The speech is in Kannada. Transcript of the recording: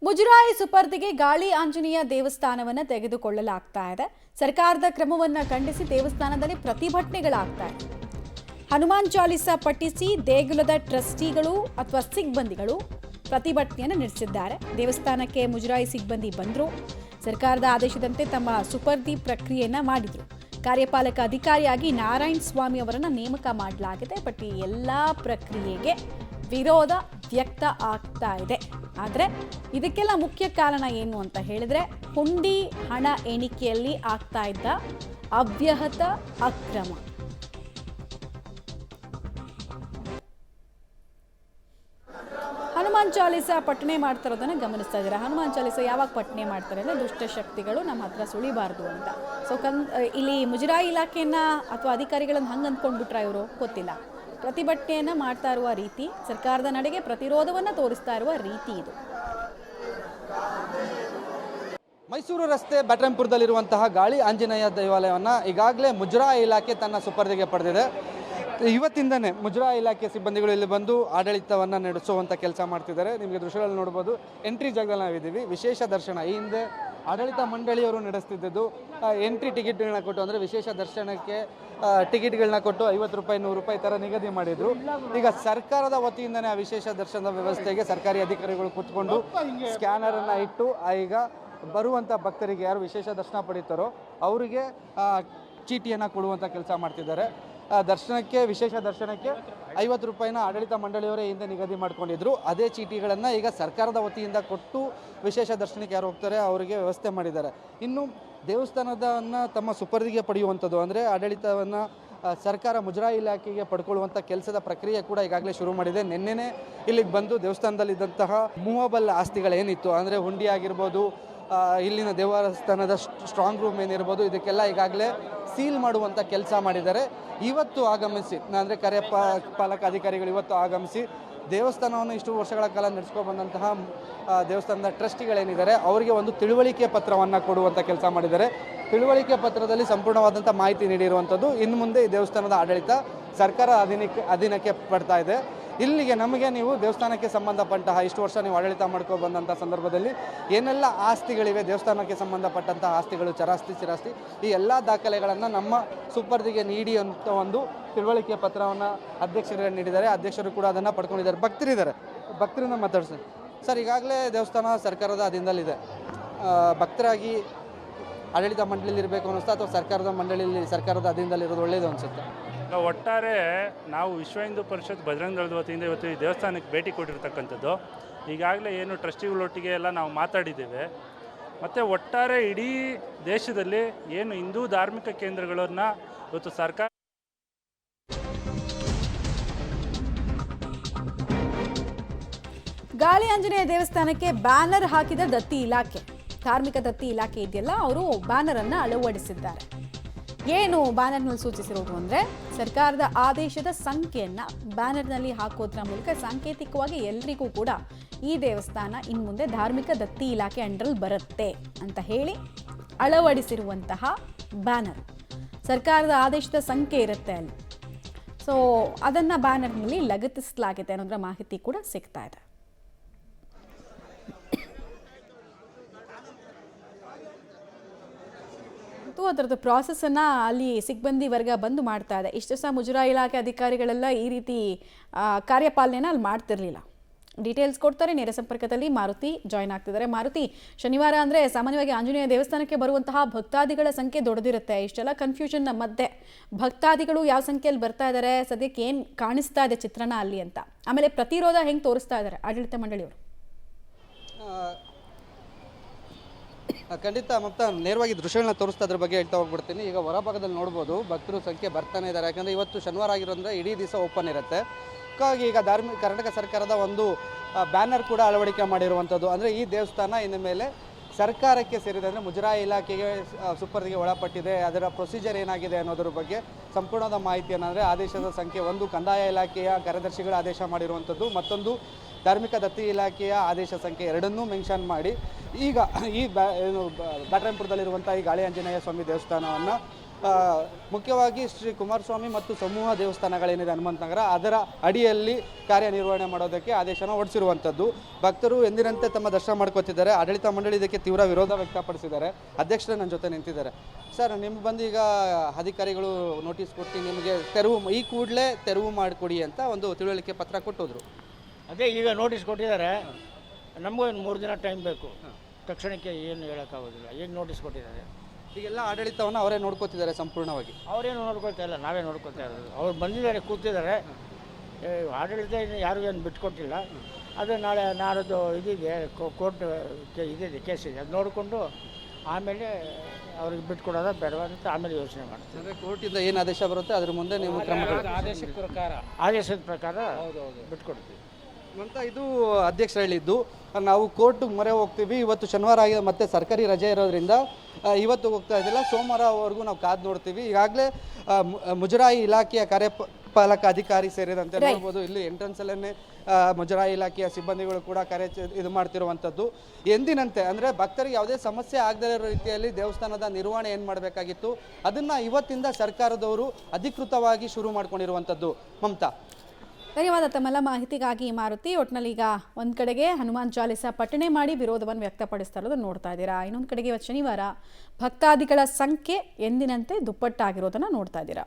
ಮುಜರಾಯಿ ಸುಪರ್ದಿಗೆ ಗಾಳಿ ಆಂಜನೇಯ ದೇವಸ್ಥಾನವನ್ನು ತೆಗೆದುಕೊಳ್ಳಲಾಗ್ತಾ ಇದೆ. ಸರ್ಕಾರದ ಕ್ರಮವನ್ನು ಖಂಡಿಸಿ ದೇವಸ್ಥಾನದಲ್ಲಿ ಪ್ರತಿಭಟನೆಗಳಾಗ್ತಾ ಇದೆ. ಹನುಮಾನ್ ಚಾಲಿಸಾ ಪಠಿಸಿ ದೇಗುಲದ ಟ್ರಸ್ಟಿಗಳು ಅಥವಾ ಸಿಬ್ಬಂದಿಗಳು ಪ್ರತಿಭಟನೆಯನ್ನು ನಡೆಸಿದ್ದಾರೆ. ದೇವಸ್ಥಾನಕ್ಕೆ ಮುಜರಾಯಿ ಸಿಬ್ಬಂದಿ ಬಂದರು. ಸರ್ಕಾರದ ಆದೇಶದಂತೆ ತಮ್ಮ ಸುಪರ್ದಿ ಪ್ರಕ್ರಿಯೆಯನ್ನು ಮಾಡಿದರು. ಕಾರ್ಯಪಾಲಕ ಅಧಿಕಾರಿಯಾಗಿ ನಾರಾಯಣ ಸ್ವಾಮಿ ಅವರನ್ನು ನೇಮಕ ಮಾಡಲಾಗಿದೆ. ಬಟ್ ಈ ಎಲ್ಲ ಪ್ರಕ್ರಿಯೆಗೆ ವಿರೋಧ ವ್ಯಕ್ತ ಆಗ್ತಾ ಇದೆ. ಆದರೆ ಇದಕ್ಕೆಲ್ಲ ಮುಖ್ಯ ಕಾರಣ ಏನು ಅಂತ ಹೇಳಿದ್ರೆ ಹುಂಡಿ ಹಣ ಎಣಿಕೆಯಲ್ಲಿ ಆಗ್ತಾ ಇದ್ದ ಅವ್ಯಾಹತ ಅಕ್ರಮ. ಹನುಮಾನ್ ಚಾಲಿಸಾ ಪಠಣೆ ಮಾಡ್ತಾ ಇರೋದನ್ನ ಗಮನಿಸ್ತಾ ಇದ್ದಾರೆ. ಹನುಮಾನ್ ಚಾಲಿಸಾ ಯಾವಾಗ ಪಠಣೆ ಮಾಡ್ತಾರೆ ಅಂದರೆ ದುಷ್ಟಶಕ್ತಿಗಳು ನಮ್ಮ ಹತ್ರ ಸುಳಿಬಾರ್ದು ಅಂತ. ಸೊ ಇಲ್ಲಿ ಮುಜರಾಯಿ ಇಲಾಖೆಯನ್ನ ಅಥವಾ ಅಧಿಕಾರಿಗಳನ್ನು ಹಂಗೆ ಅಂದ್ಕೊಂಡ್ಬಿಟ್ರ ಇವರು ಗೊತ್ತಿಲ್ಲ. ಪ್ರತಿಭಟನೆಯನ್ನು ಮಾಡ್ತಾ ಇರುವ ರೀತಿ, ಸರ್ಕಾರದ ನಡೆಗೆ ಪ್ರತಿರೋಧವನ್ನು ತೋರಿಸ್ತಾ ಇರುವ ರೀತಿ ಇದು. ಮೈಸೂರು ರಸ್ತೆ ಬ್ಯಾಟರಾಯನಪುರದಲ್ಲಿರುವಂತಹ ಗಾಳಿ ಆಂಜನೇಯ ದೇವಾಲಯವನ್ನು ಈಗಾಗಲೇ ಮುಜರಾಯಿ ಇಲಾಖೆ ತನ್ನ ಸುಪರ್ದಿಗೆ ಪಡೆದಿದೆ. ಇವತ್ತಿಂದನೇ ಮುಜರಾಯಿ ಇಲಾಖೆ ಸಿಬ್ಬಂದಿಗಳು ಇಲ್ಲಿ ಬಂದು ಆಡಳಿತವನ್ನು ನಡೆಸುವಂಥ ಕೆಲಸ ಮಾಡ್ತಿದ್ದಾರೆ. ನಿಮಗೆ ದೃಶ್ಯಗಳಲ್ಲಿ ನೋಡ್ಬೋದು, ಎಂಟ್ರಿ ಜಾಗದಲ್ಲಿ ನಾವಿದ್ದೀವಿ. ವಿಶೇಷ ದರ್ಶನ ಈ ಹಿಂದೆ ಆಡಳಿತ ಮಂಡಳಿಯವರು ನಡೆಸ್ತಿದ್ದದ್ದು ಎಂಟ್ರಿ ಟಿಕೆಟ್ಗಳನ್ನ ಕೊಟ್ಟು, ಅಂದರೆ ವಿಶೇಷ ದರ್ಶನಕ್ಕೆ ಟಿಕೆಟ್ಗಳನ್ನ ಕೊಟ್ಟು 50 ರೂಪಾಯಿ 100 ರೂಪಾಯಿ ಥರ ನಿಗದಿ ಮಾಡಿದರು. ಈಗ ಸರ್ಕಾರದ ವತಿಯಿಂದನೇ ಆ ವಿಶೇಷ ದರ್ಶನದ ವ್ಯವಸ್ಥೆಗೆ ಸರ್ಕಾರಿ ಅಧಿಕಾರಿಗಳು ಕೂತ್ಕೊಂಡು ಸ್ಕ್ಯಾನರನ್ನು ಇಟ್ಟು ಈಗ ಬರುವಂಥ ಭಕ್ತರಿಗೆ ಯಾರು ವಿಶೇಷ ದರ್ಶನ ಪಡೀತಾರೋ ಅವರಿಗೆ ಚೀಟಿಯನ್ನು ಕೊಡುವಂಥ ಕೆಲಸ ಮಾಡ್ತಿದ್ದಾರೆ. ದರ್ಶನಕ್ಕೆ, ವಿಶೇಷ ದರ್ಶನಕ್ಕೆ 50 ರೂಪಾಯಿನ ಆಡಳಿತ ಮಂಡಳಿಯವರೇ ಹಿಂದೆ ನಿಗದಿ ಮಾಡ್ಕೊಂಡಿದ್ರು. ಅದೇ ಚೀಟಿಗಳನ್ನು ಈಗ ಸರ್ಕಾರದ ವತಿಯಿಂದ ಕೊಟ್ಟು ವಿಶೇಷ ದರ್ಶನಕ್ಕೆ ಯಾರು ಹೋಗ್ತಾರೆ ಅವರಿಗೆ ವ್ಯವಸ್ಥೆ ಮಾಡಿದ್ದಾರೆ. ಇನ್ನು ದೇವಸ್ಥಾನದನ್ನು ತಮ್ಮ ಸುಪರ್ದಿಗೆ ಪಡೆಯುವಂಥದ್ದು, ಅಂದರೆ ಆಡಳಿತವನ್ನು ಸರ್ಕಾರ ಮುಜರಾಯಿ ಇಲಾಖೆಗೆ ಪಡ್ಕೊಳ್ಳುವಂಥ ಕೆಲಸದ ಪ್ರಕ್ರಿಯೆ ಕೂಡ ಈಗಾಗಲೇ ಶುರು ಮಾಡಿದೆ. ನಿನ್ನೆನೇ ಇಲ್ಲಿಗೆ ಬಂದು ದೇವಸ್ಥಾನದಲ್ಲಿದ್ದಂತಹ ಮೂವಬಲ್ ಆಸ್ತಿಗಳೇನಿತ್ತು, ಅಂದರೆ ಹುಂಡಿ ಆಗಿರ್ಬೋದು, ಇಲ್ಲಿನ ದೇವಸ್ಥಾನದ ಸ್ಟ್ರಾಂಗ್ ರೂಮ್ ಏನಿರ್ಬೋದು, ಇದಕ್ಕೆಲ್ಲ ಈಗಾಗಲೇ ಸೀಲ್ ಮಾಡುವಂಥ ಕೆಲಸ ಮಾಡಿದ್ದಾರೆ. ಇವತ್ತು ಆಗಮಿಸಿ, ಅಂದರೆ ಕಾರ್ಯಪಾಲಕ ಅಧಿಕಾರಿಗಳು ಇವತ್ತು ಆಗಮಿಸಿ ದೇವಸ್ಥಾನವನ್ನು ಇಷ್ಟು ವರ್ಷಗಳ ಕಾಲ ನಡೆಸ್ಕೊಂಡು ಬಂದಂತಹ ದೇವಸ್ಥಾನದ ಟ್ರಸ್ಟಿಗಳೇನಿದ್ದಾರೆ ಅವರಿಗೆ ಒಂದು ತಿಳುವಳಿಕೆ ಪತ್ರವನ್ನು ಕೊಡುವಂಥ ಕೆಲಸ ಮಾಡಿದ್ದಾರೆ. ತಿಳುವಳಿಕೆ ಪತ್ರದಲ್ಲಿ ಸಂಪೂರ್ಣವಾದಂಥ ಮಾಹಿತಿ ನೀಡಿರುವಂಥದ್ದು. ಇನ್ನು ಮುಂದೆ ಈ ದೇವಸ್ಥಾನದ ಆಡಳಿತ ಸರ್ಕಾರ ಅಧೀನಕ್ಕೆ ಪಡ್ತಾ ಇದೆ. ಇಲ್ಲಿಗೆ ನಮಗೆ ನೀವು ದೇವಸ್ಥಾನಕ್ಕೆ ಸಂಬಂಧಪಟ್ಟಂತಹ ಇಷ್ಟು ವರ್ಷ ನೀವು ಆಡಳಿತ ಮಾಡ್ಕೊಂಡು ಬಂದಂಥ ಸಂದರ್ಭದಲ್ಲಿ ಏನೆಲ್ಲ ಆಸ್ತಿಗಳಿವೆ, ದೇವಸ್ಥಾನಕ್ಕೆ ಸಂಬಂಧಪಟ್ಟಂಥ ಆಸ್ತಿಗಳು, ಚರಾಸ್ತಿ ಚಿರಾಸ್ತಿ, ಈ ಎಲ್ಲ ದಾಖಲೆಗಳನ್ನು ನಮ್ಮ ಸುಪರ್ದಿಗೆ ನೀಡಿ ಅಂತ ಒಂದು ತಿಳುವಳಿಕೆ ಪತ್ರವನ್ನು ಅಧ್ಯಕ್ಷರಿಗೆ ನೀಡಿದ್ದಾರೆ. ಅಧ್ಯಕ್ಷರು ಕೂಡ ಅದನ್ನು ಪಡ್ಕೊಂಡಿದ್ದಾರೆ. ಭಕ್ತರಿಂದ ಮಾತಾಡ್ತಾರೆ. ಸರ್, ಈಗಾಗಲೇ ದೇವಸ್ಥಾನ ಸರ್ಕಾರದ ಅಧೀನದಲ್ಲಿದೆ. ಭಕ್ತರಾಗಿ ಆಡಳಿತ ಮಂಡಳಿಯಲ್ಲಿ ಇರಬೇಕು ಅನ್ನಿಸ್ತಾ ಅಥವಾ ಸರ್ಕಾರದ ಅಧೀನದಲ್ಲಿರೋದು ಒಳ್ಳೆಯದು ಅನಿಸುತ್ತೆ? ಒಟ್ಟಾರೆ ನಾವು ವಿಶ್ವ ಹಿಂದೂ ಪರಿಷತ್ ಬಜರಂಗ ದಳದ ವತಿಯಿಂದ ಇವತ್ತು ಈ ದೇವಸ್ಥಾನಕ್ಕೆ ಭೇಟಿ ಕೊಟ್ಟಿರ್ತಕ್ಕಂಥದ್ದು. ಈಗಾಗಲೇ ಏನು ಟ್ರಸ್ಟಿಗಳೊಟ್ಟಿಗೆ ಎಲ್ಲ ನಾವು ಮಾತಾಡಿದ್ದೇವೆ. ಮತ್ತು ಒಟ್ಟಾರೆ ಇಡೀ ದೇಶದಲ್ಲಿ ಏನು ಹಿಂದೂ ಧಾರ್ಮಿಕ ಕೇಂದ್ರಗಳನ್ನು ಇವತ್ತು ಸರ್ಕಾರ ಗಾಳಿ ಆಂಜನೇಯ ದೇವಸ್ಥಾನಕ್ಕೆ ಬ್ಯಾನರ್ ಹಾಕಿದ ದತ್ತಿ ಇಲಾಖೆ, ಧಾರ್ಮಿಕ ದತ್ತಿ ಇಲಾಖೆ ಇದೆಯಲ್ಲ, ಅವರು ಬ್ಯಾನರ್ ಅನ್ನು ಅಳವಡಿಸಿದ್ದಾರೆ. ಏನು ಬ್ಯಾನರ್ನಲ್ಲಿ ಸೂಚಿಸಿರೋದು ಅಂದರೆ ಸರ್ಕಾರದ ಆದೇಶದ ಸಂಖ್ಯೆಯನ್ನು ಬ್ಯಾನರ್ನಲ್ಲಿ ಹಾಕೋದ್ರ ಮೂಲಕ ಸಾಂಕೇತಿಕವಾಗಿ ಎಲ್ರಿಗೂ ಕೂಡ ಈ ದೇವಸ್ಥಾನ ಇನ್ನು ಮುಂದೆ ಧಾರ್ಮಿಕ ದತ್ತಿ ಇಲಾಖೆ ಅಂಡರಲ್ಲಿ ಬರುತ್ತೆ ಅಂತ ಹೇಳಿ ಅಳವಡಿಸಿರುವಂತಹ ಬ್ಯಾನರ್. ಸರ್ಕಾರದ ಆದೇಶದ ಸಂಖ್ಯೆ ಇರುತ್ತೆ ಅಲ್ಲಿ. ಸೊ ಅದನ್ನು ಬ್ಯಾನರ್ನಲ್ಲಿ ಲಗತ್ತಿಸಲಾಗಿದೆ ಅನ್ನೋದರ ಮಾಹಿತಿ ಕೂಡ ಸಿಗ್ತಾ ಇದೆ. ಅದರದ್ದು ಪ್ರಾಸೆಸನ್ನು ಅಲ್ಲಿ ಸಿಬ್ಬಂದಿ ವರ್ಗ ಬಂದು ಮಾಡ್ತಾ ಇದೆ. ಇಷ್ಟು ಸಹ ಮುಜರಾಯಿ ಇಲಾಖೆ ಅಧಿಕಾರಿಗಳೆಲ್ಲ ಈ ರೀತಿ ಕಾರ್ಯಪಾಲನೆನ ಅಲ್ಲಿ ಮಾಡ್ತಿರ್ಲಿಲ್ಲ. ಡೀಟೇಲ್ಸ್ ಕೊಡ್ತಾರೆ. ನೇರ ಸಂಪರ್ಕದಲ್ಲಿ ಮಾರುತಿ ಜಾಯ್ನ್ ಆಗ್ತಿದ್ದಾರೆ. ಮಾರುತಿ, ಶನಿವಾರ ಅಂದರೆ ಸಾಮಾನ್ಯವಾಗಿ ಆಂಜನೇಯ ದೇವಸ್ಥಾನಕ್ಕೆ ಬರುವಂತಹ ಭಕ್ತಾದಿಗಳ ಸಂಖ್ಯೆ ದೊಡ್ಡದಿರುತ್ತೆ. ಇಷ್ಟೆಲ್ಲ ಕನ್ಫ್ಯೂಷನ್ನ ಮಧ್ಯೆ ಭಕ್ತಾದಿಗಳು ಯಾವ ಸಂಖ್ಯೆಯಲ್ಲಿ ಬರ್ತಾ ಇದ್ದಾರೆ, ಸದ್ಯಕ್ಕೆ ಏನು ಕಾಣಿಸ್ತಾ ಇದೆ ಚಿತ್ರಣ ಅಲ್ಲಿ ಅಂತ, ಆಮೇಲೆ ಪ್ರತಿರೋಧ ಹೆಂಗೆ ತೋರಿಸ್ತಾ ಇದ್ದಾರೆ ಆಡಳಿತ ಮಂಡಳಿಯವರು? ಖಂಡಿತ ಮಮತಾ, ನೇರವಾಗಿ ದೃಶ್ಯಗಳನ್ನ ತೋರಿಸ್ತಾ ಅದ್ರ ಬಗ್ಗೆ ಹೇಳ್ತಾ ಹೋಗ್ಬಿಡ್ತೀನಿ. ಈಗ ಹೊರಭಾಗದಲ್ಲಿ ನೋಡ್ಬೋದು ಭಕ್ತರು ಸಂಖ್ಯೆ ಬರ್ತಾನೆ ಇದ್ದಾರೆ. ಯಾಕಂದರೆ ಇವತ್ತು ಶನಿವಾರ ಆಗಿರೋದ್ರಿಂದ ಇಡೀ ದಿವಸ ಓಪನ್ ಇರುತ್ತೆ. ಹಾಗಾಗಿ ಈಗ ಕರ್ನಾಟಕ ಸರ್ಕಾರದ ಒಂದು ಬ್ಯಾನರ್ ಕೂಡ ಅಳವಡಿಕೆ ಮಾಡಿರುವಂಥದ್ದು. ಅಂದರೆ ಈ ದೇವಸ್ಥಾನ ಇನ್ನು ಮೇಲೆ ಸರ್ಕಾರಕ್ಕೆ ಸೇರಿದೆ, ಅಂದರೆ ಮುಜರಾಯಿ ಇಲಾಖೆಗೆ ಸುಪರ್ದಿಗೆ ಒಳಪಟ್ಟಿದೆ. ಅದರ ಪ್ರೊಸೀಜರ್ ಏನಾಗಿದೆ ಅನ್ನೋದ್ರ ಬಗ್ಗೆ ಸಂಪೂರ್ಣವಾದ ಮಾಹಿತಿಯನ್ನು, ಅಂದರೆ ಆದೇಶದ ಸಂಖ್ಯೆ 1 ಕಂದಾಯ ಇಲಾಖೆಯ ಕಾರ್ಯದರ್ಶಿಗಳ ಆದೇಶ ಮಾಡಿರುವಂಥದ್ದು, ಮತ್ತೊಂದು ಧಾರ್ಮಿಕ ದತ್ತಿ ಇಲಾಖೆಯ ಆದೇಶ ಸಂಖ್ಯೆ 2ನ್ನೂ ಮೆನ್ಷನ್ ಮಾಡಿ ಈಗ ಈ ಬ್ಯಾಟರಾಯನಪುರದಲ್ಲಿರುವಂಥ ಈ ಗಾಳಿ ಆಂಜನೇಯ ಸ್ವಾಮಿ ದೇವಸ್ಥಾನವನ್ನು ಮುಖ್ಯವಾಗಿ ಶ್ರೀ ಕುಮಾರಸ್ವಾಮಿ ಮತ್ತು ಸಮೂಹ ದೇವಸ್ಥಾನಗಳೇನಿದೆ ಹನುಮಂತ ನಗರ ಅದರ ಅಡಿಯಲ್ಲಿ ಕಾರ್ಯನಿರ್ವಹಣೆ ಮಾಡೋದಕ್ಕೆ ಆದೇಶನ ಹೊರಡಿಸಿರುವಂಥದ್ದು. ಭಕ್ತರು ಎಂದಿನಂತೆ ತಮ್ಮ ದರ್ಶನ ಮಾಡ್ಕೋತಿದ್ದಾರೆ. ಆಡಳಿತ ಮಂಡಳಿ ಇದಕ್ಕೆ ತೀವ್ರ ವಿರೋಧ ವ್ಯಕ್ತಪಡಿಸಿದ್ದಾರೆ. ಅಧ್ಯಕ್ಷರೇ ನನ್ನ ಜೊತೆ ನಿಂತಿದ್ದಾರೆ. ಸರ್, ನಿಮ್ಗೆ ಬಂದು ಈಗ ಅಧಿಕಾರಿಗಳು ನೋಟಿಸ್ ಕೊಟ್ಟು ನಿಮಗೆ ಈ ಕೂಡಲೇ ತೆರವು ಮಾಡಿಕೊಡಿ ಅಂತ ಒಂದು ತಿಳುವಳಿಕೆ ಪತ್ರ ಕೊಟ್ಟಿದ್ರು. ಅದೇ ಈಗ ನೋಟಿಸ್ ಕೊಟ್ಟಿದ್ದಾರೆ. ನಮಗೂ ಒಂದು 3 ದಿನ ಟೈಮ್ ಬೇಕು. ತಕ್ಷಣಕ್ಕೆ ಏನು ಹೇಳೋಕ್ಕಾಗೋದಿಲ್ಲ. ಈಗ ನೋಟಿಸ್ ಕೊಟ್ಟಿದ್ದಾರೆ. ಈಗೆಲ್ಲ ಆಡಳಿತವನ್ನು ಅವರೇ ನೋಡ್ಕೋತಿದ್ದಾರೆ ಸಂಪೂರ್ಣವಾಗಿ. ಅವರೇನು ನೋಡ್ಕೊಳ್ತಾ ಇಲ್ಲ, ನಾವೇ ನೋಡ್ಕೊಳ್ತಾ ಇರೋದು. ಅವ್ರು ಬಂದಿದ್ದಾರೆ, ಕೂತಿದ್ದಾರೆ. ಆಡಳಿತ ಯಾರಿಗೂ ಏನು ಬಿಟ್ಕೊಟ್ಟಿಲ್ಲ. ಅದು ನಾಳದ್ದು ಇದಿದೆ, ಕೋರ್ಟ್ ಇದಿದೆ, ಕೇಸ್ ಇದೆ. ಅದು ನೋಡಿಕೊಂಡು ಆಮೇಲೆ ಅವ್ರಿಗೆ ಬಿಟ್ಕೊಡೋದ ಬೇಡವಾ ಅಂತ ಆಮೇಲೆ ಯೋಚನೆ ಮಾಡ್ತೀವಿ. ಅಂದರೆ ಕೋರ್ಟಿಂದ ಏನು ಆದೇಶ ಬರುತ್ತೆ ಅದ್ರ ಮುಂದೆ ನೀವು ಕ್ರಮ ಆದೇಶದ ಪ್ರಕಾರ ಬಿಟ್ಕೊಡ್ತೀವಿ ಅಂತ ಇದು ಅಧ್ಯಕ್ಷರು ಹೇಳಿದ್ದು. ನಾವು ಕೋರ್ಟ್ ಮೊರೆ ಹೋಗ್ತೀವಿ. ಇವತ್ತು ಶನಿವಾರ ಆಗಿ ಮತ್ತೆ ಸರ್ಕಾರಿ ರಜೆ ಇರೋದ್ರಿಂದ ಇವತ್ತು ಹೋಗ್ತಾ ಇದ್ದಿಲ್ಲ, ಸೋಮವಾರವರೆಗೂ ನಾವು ಕಾದು ನೋಡ್ತೀವಿ. ಈಗಾಗಲೇ ಮುಜರಾಯಿ ಇಲಾಖೆಯ ಕಾರ್ಯಪಾಲಕ ಅಧಿಕಾರಿ ಸೇರಿದಂತೆ ನೋಡ್ಬೋದು, ಇಲ್ಲಿ ಎಂಟ್ರೆನ್ಸಲ್ಲೇ ಮುಜರಾಯಿ ಇಲಾಖೆಯ ಸಿಬ್ಬಂದಿಗಳು ಕೂಡ ಇದು ಮಾಡ್ತಿರುವಂಥದ್ದು. ಎಂದಿನಂತೆ ಅಂದರೆ ಭಕ್ತರಿಗೆ ಯಾವುದೇ ಸಮಸ್ಯೆ ಆಗದೇ ಇರೋ ರೀತಿಯಲ್ಲಿ ದೇವಸ್ಥಾನದ ನಿರ್ವಹಣೆ ಏನು ಮಾಡಬೇಕಾಗಿತ್ತು ಅದನ್ನು ಇವತ್ತಿಂದ ಸರ್ಕಾರದವರು ಅಧಿಕೃತವಾಗಿ ಶುರು ಮಾಡ್ಕೊಂಡಿರುವಂಥದ್ದು. ಮಮತಾ, ಧನ್ಯವಾದ ತಮ್ಮೆಲ್ಲ ಮಾಹಿತಿಗಾಗಿ. ಮಾರುತಿ, ಒಟ್ಟಿನಲ್ಲಿ ಈಗ ಒಂದು ಕಡೆಗೆ ಹನುಮಾನ್ ಚಾಲಿಸ ಪಠಣೆ ಮಾಡಿ ವಿರೋಧವನ್ನು ವ್ಯಕ್ತಪಡಿಸ್ತಾ ಇರೋದನ್ನು ನೋಡ್ತಾ ಇದ್ದೀರಾ. ಇನ್ನೊಂದು ಕಡೆಗೆ ಇವತ್ತು ಶನಿವಾರ ಭಕ್ತಾದಿಗಳ ಸಂಖ್ಯೆ ಎಂದಿನಂತೆ ದುಪ್ಪಟ್ಟಾಗಿರೋದನ್ನು ನೋಡ್ತಾ ಇದ್ದೀರಾ.